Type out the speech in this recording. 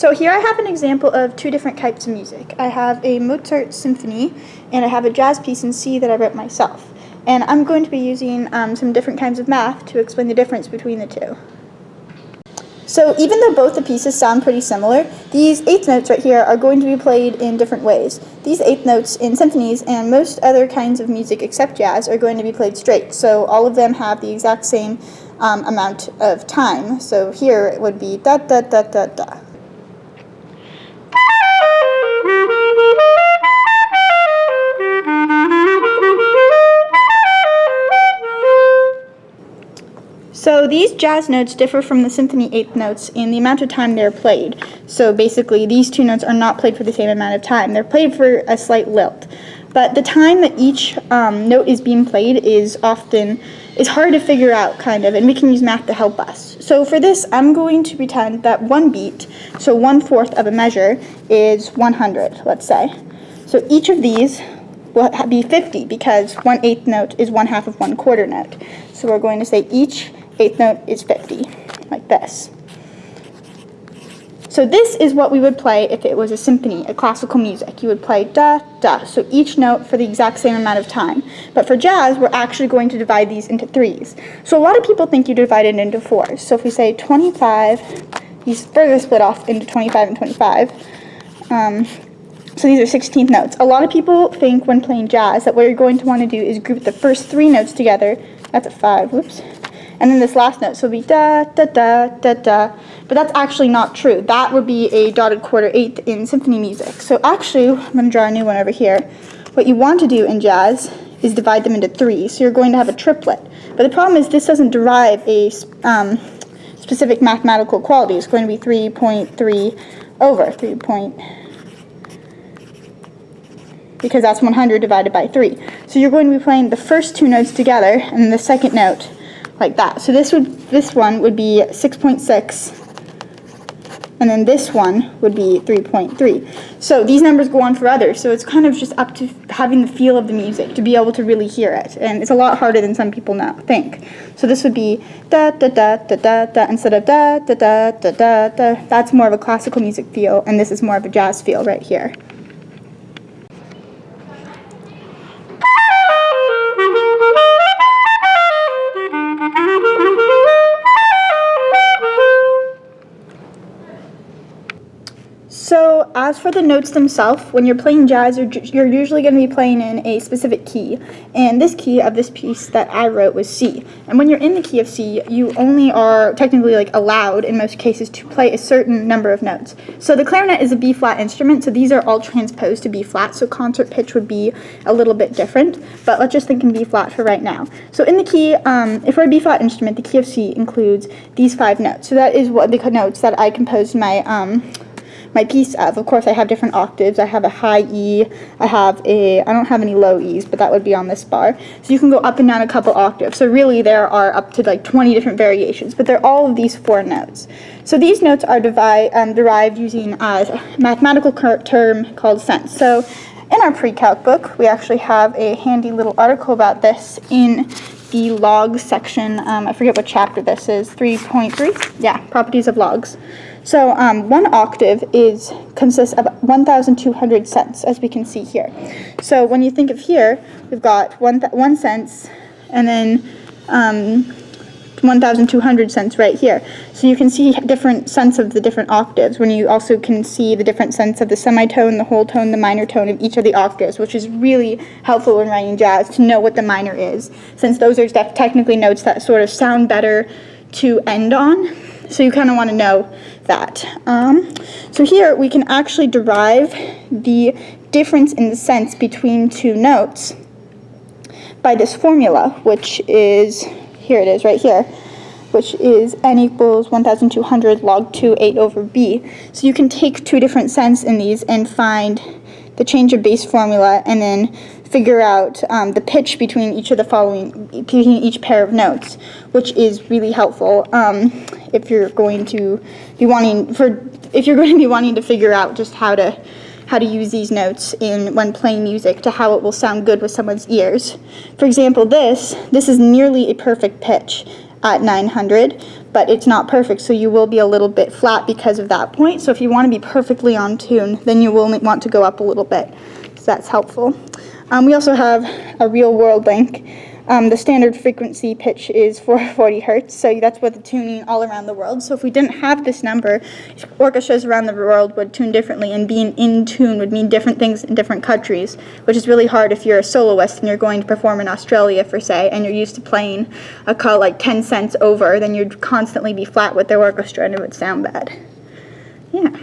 So here I have an example of two different types of music. I have a Mozart symphony and I have a jazz piece in C that I wrote myself. And I'm going to be using some different kinds of math to explain the difference between the two. So even though both the pieces sound pretty similar, these eighth notes right here are going to be played in different ways. These eighth notes in symphonies and most other kinds of music except jazz are going to be played straight. So all of them have the exact same amount of time. So here it would be da da da da da. So these jazz notes differ from the symphony eighth notes in the amount of time they're played. So basically these two notes are not played for the same amount of time. They're played for a slight lilt. But the time that each note is being played is hard to figure out, kind of, and we can use math to help us. So for this, I'm going to pretend that one beat, so 1/4 of a measure, is 100, let's say. So each of these will be 50 because 1/8 note is 1/2 of 1/4 note. So we're going to say each eighth note is 50, like this. So this is what we would play if it was a symphony, a classical music. You would play da, da, so each note for the exact same amount of time. But for jazz, we're actually going to divide these into threes. So a lot of people think you divide it into fours. So if we say 25, these further split off into 25 and 25. So these are 16th notes. A lot of people think when playing jazz that what you're going to want to do is group the first three notes together. That's a 5, whoops. And then this last note, so it'll be da, da, da, da, da. But that's actually not true. That would be a dotted quarter eighth in symphony music. So actually, I'm going to draw a new one over here. What you want to do in jazz is divide them into three. So you're going to have a triplet. But the problem is this doesn't derive a specific mathematical quality. It's going to be 3.3 over 3. Because that's 100 divided by 3. So you're going to be playing the first two notes together and then the second note like that. So this one would be 6.6, and then this one would be 3.3. So these numbers go on for others. So it's kind of just up to having the feel of the music to be able to really hear it. And it's a lot harder than some people think. So this would be da da da da da da instead of da da da da da da. That's more of a classical music feel, and this is more of a jazz feel right here. So as for the notes themselves, when you're playing jazz, you're usually going to be playing in a specific key. And this key of this piece that I wrote was C. And when you're in the key of C, you only are technically allowed in most cases to play a certain number of notes. So the clarinet is a B-flat instrument, so these are all transposed to B-flat, so concert pitch would be a little bit different. But let's just think in B-flat for right now. So in the key, if we're a B-flat instrument, the key of C includes these 5 notes. So that is what the notes that I composed my piece of. Of course, I have different octaves. I have a high E. I don't have any low E's, but that would be on this bar. So you can go up and down a couple octaves. So really there are up to 20 different variations, but they're all of these 4 notes. So these notes are derived using a mathematical term called sense. So in our pre-calc book, we actually have a handy little article about this in the logs section. I forget what chapter this is, 3.3? Yeah, properties of logs. So one octave consists of 1,200 cents, as we can see here. So when you think of here, we've got 1 cent and then 1,200 cents right here. So you can see different cents of the different octaves, when you also can see the different cents of the semitone, the whole tone, the minor tone of each of the octaves, which is really helpful when writing jazz to know what the minor is, since those are technically notes that sort of sound better to end on. So you kind of want to know that. So here we can actually derive the difference in the sense between two notes by this formula, which is, here it is right here, which is n equals 1,200 log 2 8 over b. So you can take two different cents in these and find the change of base formula and then figure out the pitch between each pair of notes, which is really helpful if you're going to be wanting to figure out just how to use these notes when playing music to how it will sound good with someone's ears. For example, this is nearly a perfect pitch at 900, but it's not perfect, so you will be a little bit flat because of that point. So if you want to be perfectly on tune, then you will want to go up a little bit. So that's helpful. We also have a real world link. The standard frequency pitch is 440 hertz, so that's what the tuning all around the world. So if we didn't have this number, orchestras around the world would tune differently, and being in tune would mean different things in different countries, which is really hard if you're a soloist and you're going to perform in Australia, for say, and you're used to playing a call like 10 cents over, then you'd constantly be flat with their orchestra and it would sound bad. Yeah.